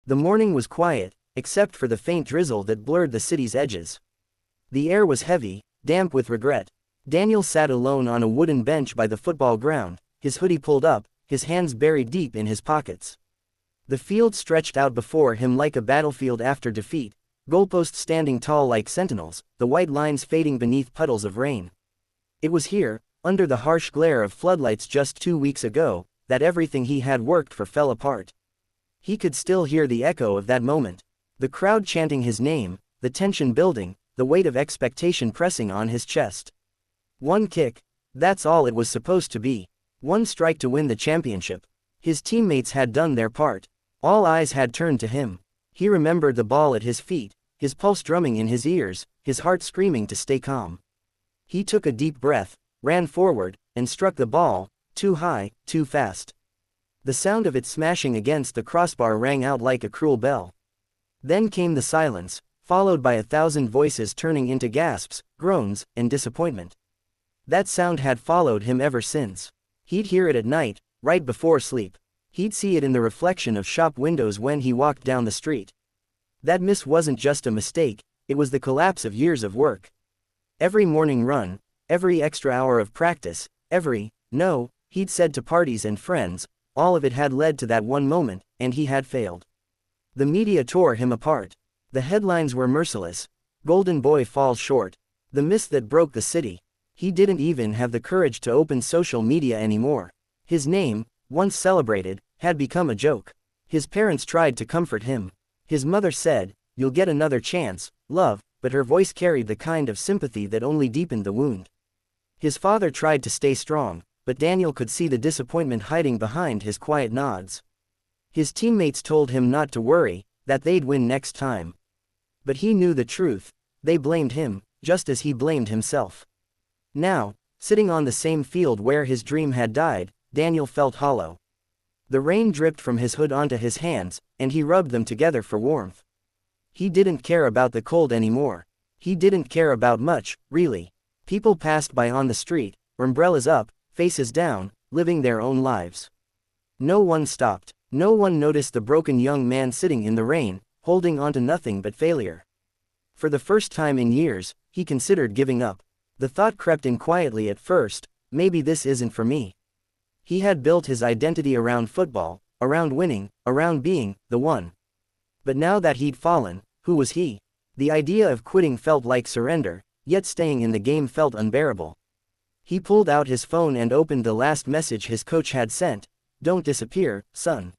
The morning was quiet, except for the faint drizzle that blurred the city's edges. The air was heavy, damp with regret. Daniel sat alone on a wooden bench by the football ground, his hoodie pulled up, his hands buried deep in his pockets. The field stretched out before him like a battlefield after defeat, goalposts standing tall like sentinels, the white lines fading beneath puddles of rain. It was here, under the harsh glare of floodlights just 2 weeks ago, that everything he had worked for fell apart. He could still hear the echo of that moment. The crowd chanting his name, the tension building, the weight of expectation pressing on his chest. One kick, that's all it was supposed to be. One strike to win the championship. His teammates had done their part. All eyes had turned to him. He remembered the ball at his feet, his pulse drumming in his ears, his heart screaming to stay calm. He took a deep breath, ran forward, and struck the ball, too high, too fast. The sound of it smashing against the crossbar rang out like a cruel bell. Then came the silence, followed by 1,000 voices turning into gasps, groans, and disappointment. That sound had followed him ever since. He'd hear it at night, right before sleep. He'd see it in the reflection of shop windows when he walked down the street. That miss wasn't just a mistake, it was the collapse of years of work. Every morning run, every extra hour of practice, every no he'd said to parties and friends, all of it had led to that one moment, and he had failed. The media tore him apart. The headlines were merciless. Golden Boy falls short. The miss that broke the city. He didn't even have the courage to open social media anymore. His name, once celebrated, had become a joke. His parents tried to comfort him. His mother said, "You'll get another chance, love," but her voice carried the kind of sympathy that only deepened the wound. His father tried to stay strong, but Daniel could see the disappointment hiding behind his quiet nods. His teammates told him not to worry, that they'd win next time. But he knew the truth. They blamed him, just as he blamed himself. Now, sitting on the same field where his dream had died, Daniel felt hollow. The rain dripped from his hood onto his hands, and he rubbed them together for warmth. He didn't care about the cold anymore. He didn't care about much, really. People passed by on the street, umbrellas up, faces down, living their own lives. No one stopped. No one noticed the broken young man sitting in the rain, holding on to nothing but failure. For the first time in years, he considered giving up. The thought crept in quietly at first, maybe this isn't for me. He had built his identity around football, around winning, around being the one. But now that he'd fallen, who was he? The idea of quitting felt like surrender, yet staying in the game felt unbearable. He pulled out his phone and opened the last message his coach had sent. "Don't disappear, son.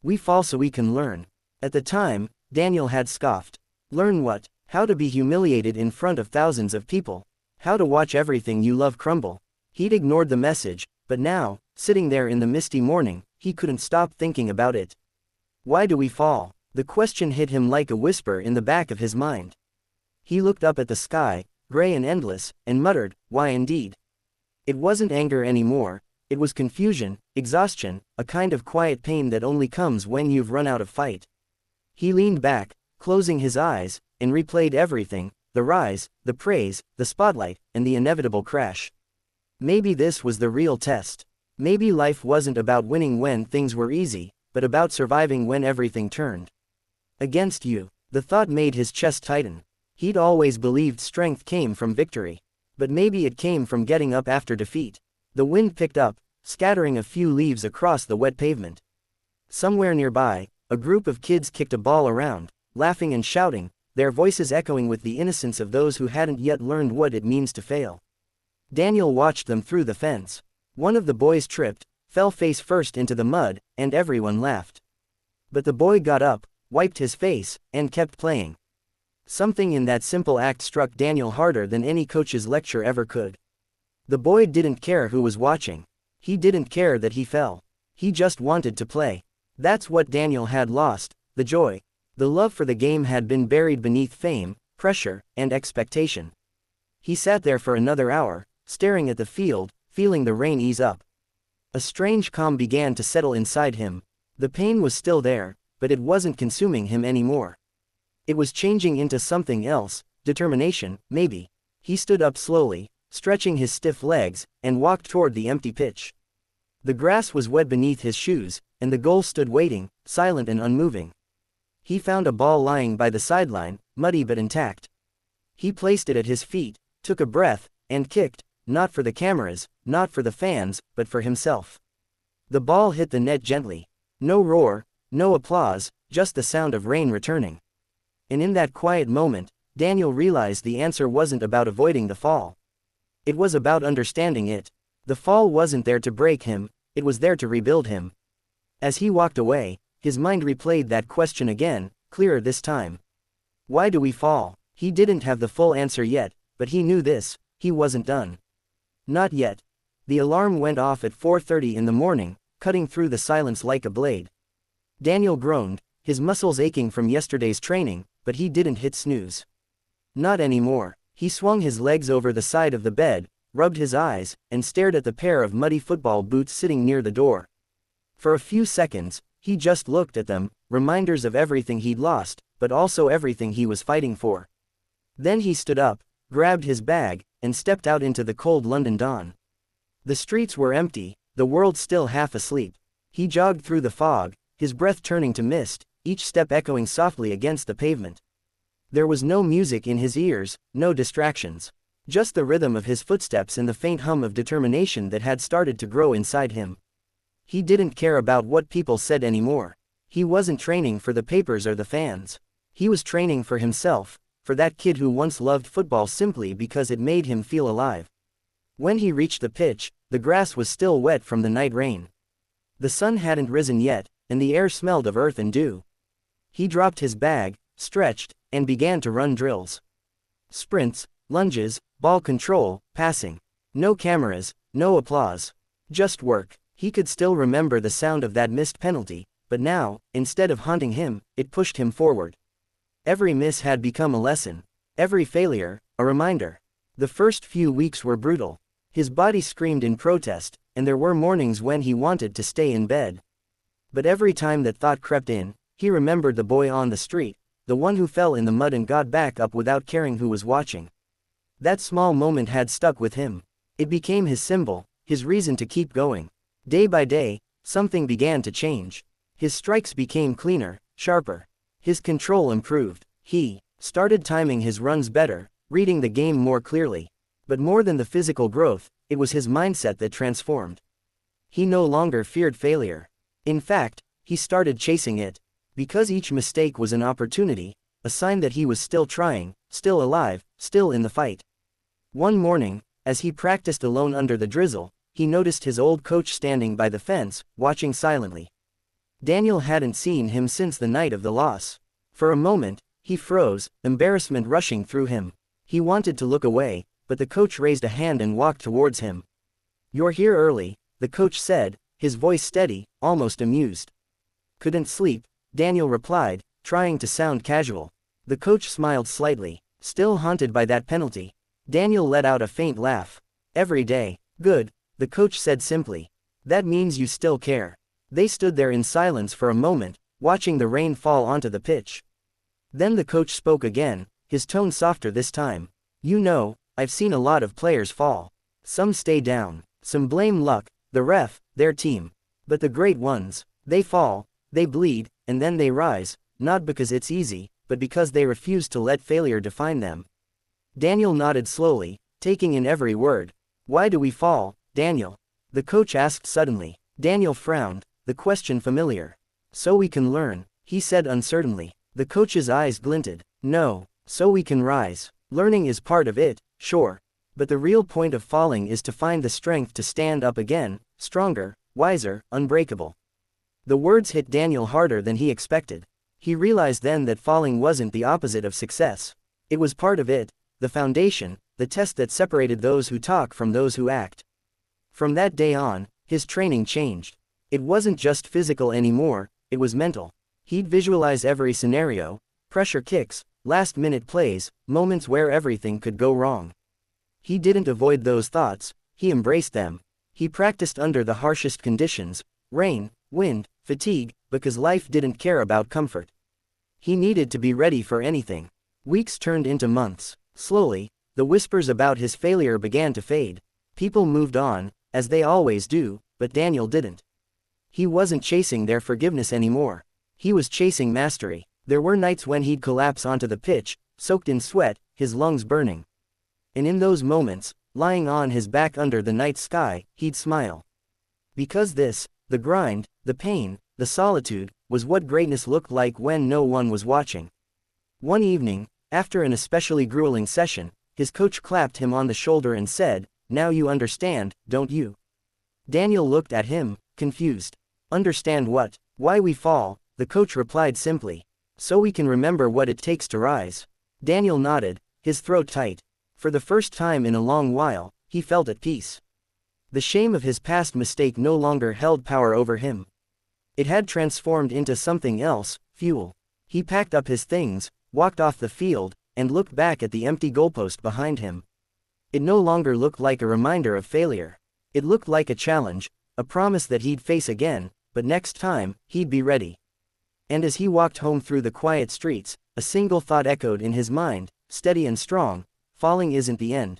We fall so we can learn." At the time, Daniel had scoffed. Learn what? How to be humiliated in front of thousands of people. How to watch everything you love crumble. He'd ignored the message, but now, sitting there in the misty morning, he couldn't stop thinking about it. Why do we fall? The question hit him like a whisper in the back of his mind. He looked up at the sky, gray and endless, and muttered, "Why indeed?" It wasn't anger anymore, it was confusion, exhaustion, a kind of quiet pain that only comes when you've run out of fight. He leaned back, closing his eyes, and replayed everything, the rise, the praise, the spotlight, and the inevitable crash. Maybe this was the real test. Maybe life wasn't about winning when things were easy, but about surviving when everything turned against you. The thought made his chest tighten. He'd always believed strength came from victory. But maybe it came from getting up after defeat. The wind picked up, scattering a few leaves across the wet pavement. Somewhere nearby, a group of kids kicked a ball around, laughing and shouting, their voices echoing with the innocence of those who hadn't yet learned what it means to fail. Daniel watched them through the fence. One of the boys tripped, fell face first into the mud, and everyone laughed. But the boy got up, wiped his face, and kept playing. Something in that simple act struck Daniel harder than any coach's lecture ever could. The boy didn't care who was watching. He didn't care that he fell. He just wanted to play. That's what Daniel had lost, the joy. The love for the game had been buried beneath fame, pressure, and expectation. He sat there for another hour, staring at the field, feeling the rain ease up. A strange calm began to settle inside him. The pain was still there, but it wasn't consuming him anymore. It was changing into something else, determination, maybe. He stood up slowly, stretching his stiff legs, and walked toward the empty pitch. The grass was wet beneath his shoes, and the goal stood waiting, silent and unmoving. He found a ball lying by the sideline, muddy but intact. He placed it at his feet, took a breath, and kicked, not for the cameras, not for the fans, but for himself. The ball hit the net gently. No roar, no applause, just the sound of rain returning. And in that quiet moment, Daniel realized the answer wasn't about avoiding the fall. It was about understanding it. The fall wasn't there to break him, it was there to rebuild him. As he walked away, his mind replayed that question again, clearer this time. Why do we fall? He didn't have the full answer yet, but he knew this: he wasn't done. Not yet. The alarm went off at 4:30 in the morning, cutting through the silence like a blade. Daniel groaned, his muscles aching from yesterday's training, but he didn't hit snooze. Not anymore. He swung his legs over the side of the bed, rubbed his eyes, and stared at the pair of muddy football boots sitting near the door. For a few seconds, he just looked at them, reminders of everything he'd lost, but also everything he was fighting for. Then he stood up, grabbed his bag, and stepped out into the cold London dawn. The streets were empty, the world still half asleep. He jogged through the fog, his breath turning to mist, each step echoing softly against the pavement. There was no music in his ears, no distractions. Just the rhythm of his footsteps and the faint hum of determination that had started to grow inside him. He didn't care about what people said anymore. He wasn't training for the papers or the fans. He was training for himself, for that kid who once loved football simply because it made him feel alive. When he reached the pitch, the grass was still wet from the night rain. The sun hadn't risen yet, and the air smelled of earth and dew. He dropped his bag, stretched, and began to run drills. Sprints, lunges, ball control, passing. No cameras, no applause. Just work. He could still remember the sound of that missed penalty, but now, instead of haunting him, it pushed him forward. Every miss had become a lesson. Every failure, a reminder. The first few weeks were brutal. His body screamed in protest, and there were mornings when he wanted to stay in bed. But every time that thought crept in, he remembered the boy on the street, the one who fell in the mud and got back up without caring who was watching. That small moment had stuck with him. It became his symbol, his reason to keep going. Day by day, something began to change. His strikes became cleaner, sharper. His control improved. He started timing his runs better, reading the game more clearly. But more than the physical growth, it was his mindset that transformed. He no longer feared failure. In fact, he started chasing it. Because each mistake was an opportunity, a sign that he was still trying, still alive, still in the fight. One morning, as he practiced alone under the drizzle, he noticed his old coach standing by the fence, watching silently. Daniel hadn't seen him since the night of the loss. For a moment, he froze, embarrassment rushing through him. He wanted to look away, but the coach raised a hand and walked towards him. "You're here early," the coach said, his voice steady, almost amused. "Couldn't sleep," Daniel replied, trying to sound casual. The coach smiled slightly. Still haunted by that penalty? Daniel let out a faint laugh. "Every day." "Good," the coach said simply. "That means you still care." They stood there in silence for a moment, watching the rain fall onto the pitch. Then the coach spoke again, his tone softer this time. "You know, I've seen a lot of players fall. Some stay down, some blame luck, the ref, their team. But the great ones, they fall, they bleed, and then they rise, not because it's easy, but because they refuse to let failure define them." Daniel nodded slowly, taking in every word. "Why do we fall, Daniel?" the coach asked suddenly. Daniel frowned, the question familiar. "So we can learn," he said uncertainly. The coach's eyes glinted. "No, so we can rise. Learning is part of it, sure. But the real point of falling is to find the strength to stand up again, stronger, wiser, unbreakable." The words hit Daniel harder than he expected. He realized then that falling wasn't the opposite of success. It was part of it, the foundation, the test that separated those who talk from those who act. From that day on, his training changed. It wasn't just physical anymore, it was mental. He'd visualize every scenario, pressure kicks, last-minute plays, moments where everything could go wrong. He didn't avoid those thoughts, he embraced them. He practiced under the harshest conditions, rain, wind, fatigue, because life didn't care about comfort. He needed to be ready for anything. Weeks turned into months. Slowly, the whispers about his failure began to fade. People moved on, as they always do, but Daniel didn't. He wasn't chasing their forgiveness anymore. He was chasing mastery. There were nights when he'd collapse onto the pitch, soaked in sweat, his lungs burning. And in those moments, lying on his back under the night sky, he'd smile. Because this, the grind, the pain, the solitude, was what greatness looked like when no one was watching. One evening, after an especially grueling session, his coach clapped him on the shoulder and said, "Now you understand, don't you?" Daniel looked at him, confused. "Understand what? Why we fall?" The coach replied simply. "So we can remember what it takes to rise." Daniel nodded, his throat tight. For the first time in a long while, he felt at peace. The shame of his past mistake no longer held power over him. It had transformed into something else, fuel. He packed up his things, walked off the field, and looked back at the empty goalpost behind him. It no longer looked like a reminder of failure. It looked like a challenge, a promise that he'd face again, but next time, he'd be ready. And as he walked home through the quiet streets, a single thought echoed in his mind, steady and strong: falling isn't the end.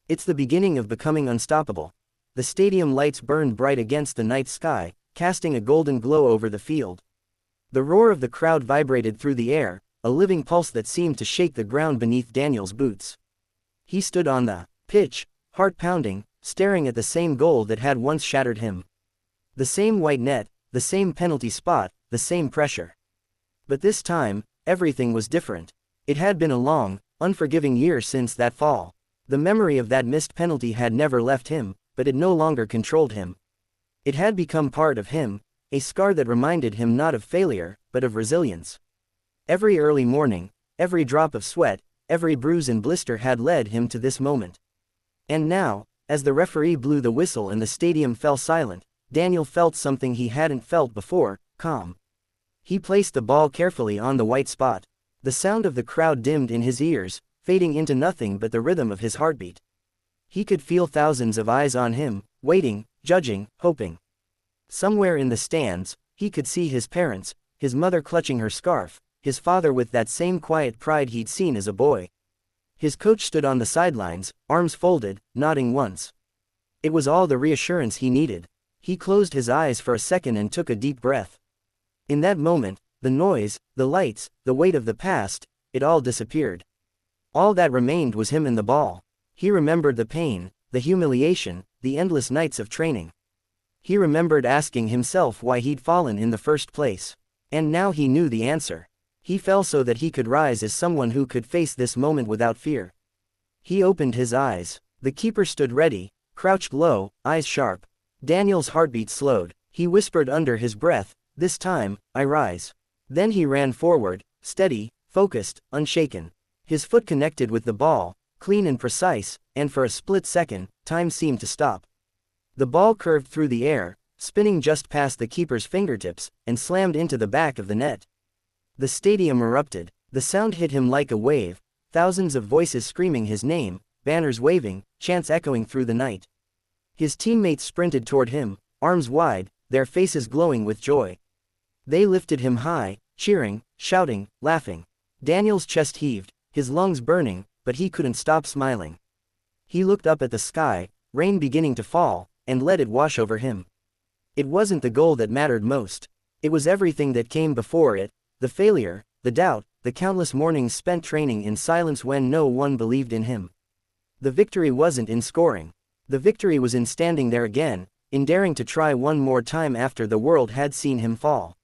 It's the beginning of becoming unstoppable. The stadium lights burned bright against the night sky, casting a golden glow over the field. The roar of the crowd vibrated through the air, a living pulse that seemed to shake the ground beneath Daniel's boots. He stood on the pitch, heart pounding, staring at the same goal that had once shattered him. The same white net, the same penalty spot, the same pressure. But this time, everything was different. It had been a long, unforgiving year since that fall. The memory of that missed penalty had never left him, but it no longer controlled him. It had become part of him, a scar that reminded him not of failure, but of resilience. Every early morning, every drop of sweat, every bruise and blister had led him to this moment. And now, as the referee blew the whistle and the stadium fell silent, Daniel felt something he hadn't felt before: calm. He placed the ball carefully on the white spot. The sound of the crowd dimmed in his ears, fading into nothing but the rhythm of his heartbeat. He could feel thousands of eyes on him, waiting, judging, hoping. Somewhere in the stands, he could see his parents, his mother clutching her scarf, his father with that same quiet pride he'd seen as a boy. His coach stood on the sidelines, arms folded, nodding once. It was all the reassurance he needed. He closed his eyes for a second and took a deep breath. In that moment, the noise, the lights, the weight of the past, it all disappeared. All that remained was him and the ball. He remembered the pain, the humiliation, the endless nights of training. He remembered asking himself why he'd fallen in the first place. And now he knew the answer. He fell so that he could rise as someone who could face this moment without fear. He opened his eyes. The keeper stood ready, crouched low, eyes sharp. Daniel's heartbeat slowed. He whispered under his breath, "This time, I rise." Then he ran forward, steady, focused, unshaken. His foot connected with the ball, clean and precise, and for a split second, time seemed to stop. The ball curved through the air, spinning just past the keeper's fingertips, and slammed into the back of the net. The stadium erupted. The sound hit him like a wave, thousands of voices screaming his name, banners waving, chants echoing through the night. His teammates sprinted toward him, arms wide, their faces glowing with joy. They lifted him high, cheering, shouting, laughing. Daniel's chest heaved, his lungs burning, but he couldn't stop smiling. He looked up at the sky, rain beginning to fall, and let it wash over him. It wasn't the goal that mattered most. It was everything that came before it: the failure, the doubt, the countless mornings spent training in silence when no one believed in him. The victory wasn't in scoring. The victory was in standing there again, in daring to try one more time after the world had seen him fall.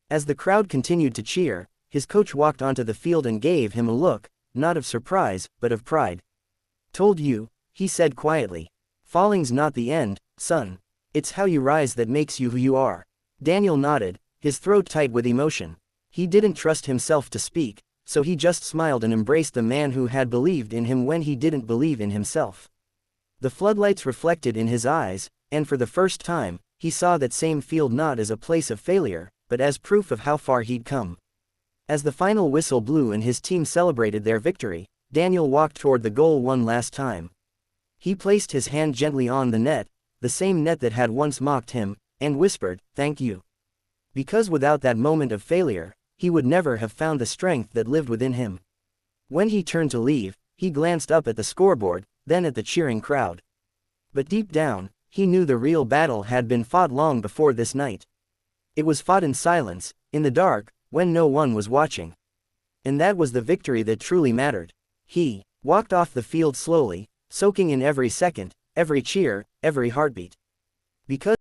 As the crowd continued to cheer, his coach walked onto the field and gave him a look, not of surprise, but of pride. "Told you," he said quietly. "Falling's not the end, son. It's how you rise that makes you who you are." Daniel nodded, his throat tight with emotion. He didn't trust himself to speak, so he just smiled and embraced the man who had believed in him when he didn't believe in himself. The floodlights reflected in his eyes, and for the first time, he saw that same field not as a place of failure, but as proof of how far he'd come. As the final whistle blew and his team celebrated their victory, Daniel walked toward the goal one last time. He placed his hand gently on the net, the same net that had once mocked him, and whispered, "Thank you." Because without that moment of failure, he would never have found the strength that lived within him. When he turned to leave, he glanced up at the scoreboard, then at the cheering crowd. But deep down, he knew the real battle had been fought long before this night. It was fought in silence, in the dark, when no one was watching. And that was the victory that truly mattered. He walked off the field slowly, soaking in every second, every cheer, every heartbeat. Because